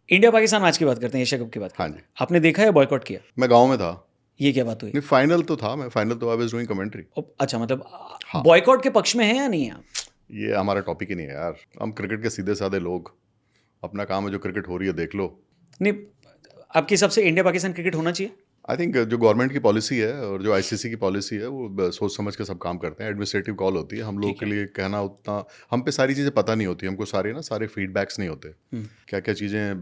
India Pakistan match की बात करते हैं, एशिया कप की बात हाँ करते जी, हैं। आपने देखा है बॉयकॉट किया? मैं गाँव में था। ये क्या बात हुई? नहीं, फाइनल तो था, मैं फाइनल तो आई वाज डूइंग कमेंट्री। अच्छा, मतलब हाँ। बॉयकॉट के पक्ष में है या नहीं है आप? ये हमारा टॉपिक ही नहीं है यार, हम क्रिकेट के सीधे साधे लोग, अपना काम है, जो क्रिकेट हो रही है देख लो। नहीं, आपके हिसाब से इंडिया पाकिस्तान क्रिकेट होना चाहिए? आई थिंक जो गवर्नमेंट की पॉलिसी है और जो आईसीसी की पॉलिसी है वो सोच समझ के सब काम करते हैं। एडमिनिस्ट्रेटिव कॉल होती है, हम लोग ठीक के है। लिए कहना उतना, हम पे सारी चीज़ें पता नहीं होती, हमको सारे फीडबैक्स नहीं होते, क्या क्या चीज़ें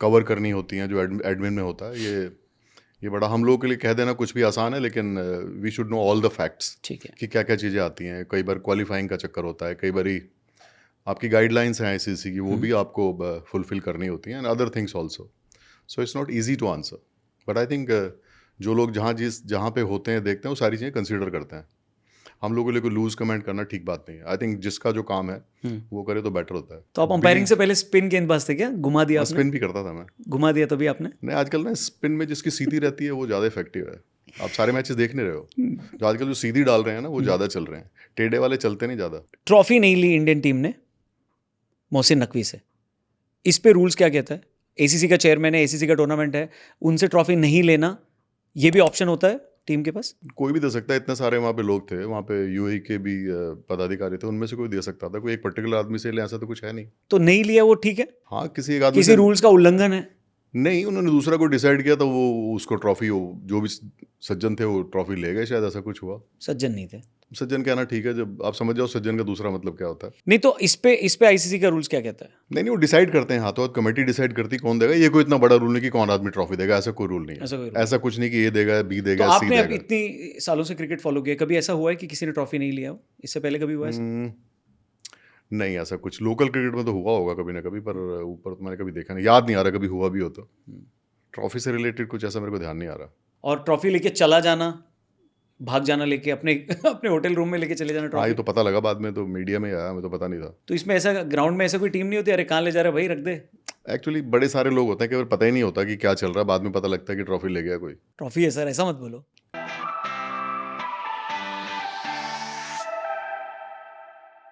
कवर करनी होती हैं जो एडमिन में होता है। ये बड़ा हम लोगों के लिए कह देना कुछ भी आसान है, लेकिन we should know all the facts ठीक है। कि क्या क्या चीज़ें आती हैं। कई बार क्वालिफाइंग का चक्कर होता है, कई बार आपकी गाइडलाइंस हैं आईसीसी की, वो भी आपको फुलफिल करनी होती हैं, and other things also. So it's not easy to answer, but I think जो लोग जहाँ पे होते हैं देखते हैं वो सारी चीज़ें कंसिडर करते हैं। हम लोगों के लिए कोई लूज कमेंट करना ठीक बात नहीं है। आई थिंक जिसका जो काम है वो करे तो बेटर होता है। तो आप अंपायरिंग से पहले स्पिन गेंदबाज थे क्या? घुमा दिया आपने? स्पिन भी करता था मैं। घुमा दिया तभी आपने? नहीं, आजकल ना स्पिन में जिसकी सीधी रहती है वो ज़्यादा इफेक्टिव है। आप सारे मैचेस देख नहीं रहे हो, जो आजकल जो सीधी डाल रहे हैं ना वो ज़्यादा चल रहे हैं, टेढ़े वाले चलते नहीं ज़्यादा। ट्रॉफी नहीं ली इंडियन टीम ने मोहसिन नकवी से, इस पे रूल्स क्या कहता है? एसीसी का चेयरमैन है, एसीसी का टूर्नामेंट है, उनसे ट्रॉफी नहीं लेना, ये भी ऑप्शन होता है टीम के पास? कोई भी दे सकता है, इतने सारे वहाँ पे लोग थे, वहाँ पे यूएई के भी पदाधिकारी थे, उनमें से कोई दे सकता था। कोई एक पर्टिकुलर आदमी से ले ऐसा तो कुछ है नहीं। तो नहीं लिया वो ठीक है? हाँ, किसी एक आदमी किसी से रूल्स का उल्लंघन है? नहीं, उन्होंने दूसरा कोई डिसाइड किया तो वो उसको ट्रॉफी, जो भी सज्जन थे वो ट्रॉफी ले गए, शायद ऐसा कुछ हुआ। सज्जन नहीं थे? सज्जन कहना ठीक है, जब आप समझ जाओ सज्जन का दूसरा मतलब क्या होता है। नहीं, तो इस पे आईसीसी का रूल्स क्या कहता है? नहीं, वो डिसाइड करते हैं, हाथों हाथ कमेटी डिसाइड करती है कौन देगा। ये कोई इतना बड़ा रूल नहीं कि कौन आदमी ट्रॉफी देगा, ऐसा कोई रूल नहीं ऐसा कोई है। रूल ऐसा कुछ नहीं कि ये देगा, बी तो देगा, सी आपने अब देगा। इतनी सालों से क्रिकेट फॉलो किया, कभी ऐसा हुआ है कि किसी ने ट्रॉफी नहीं लिया हो? इससे पहले कभी हुआ ऐसा? नहीं, ऐसा कुछ लोकल क्रिकेट में तो हुआ होगा कभी ना कभी, पर ऊपर तो मैंने कभी देखा नहीं, याद नहीं आ रहा कभी हुआ भी हो तो। ट्रॉफी से रिलेटेड कुछ ऐसा मेरे को ध्यान नहीं आ रहा। और ट्रॉफी लेके चला जाना, भाग जाना लेके अपने अपने होटल रूम में लेके चले जाना हाँ, ट्रॉफी? ये तो पता लगा बाद में, तो मीडिया में आया, हमें तो पता नहीं था। तो इसमें ऐसा ग्राउंड में ऐसा कोई टीम नहीं होती, अरे कहाँ ले जा रहा है भाई, रख दे? एक्चुअली बड़े सारे लोग होते हैं कि पता ही नहीं होता कि क्या चल रहा है, बाद में पता लगता है कि ट्रॉफी ले गया कोई। ट्रॉफी है सर, ऐसा मत बोलो।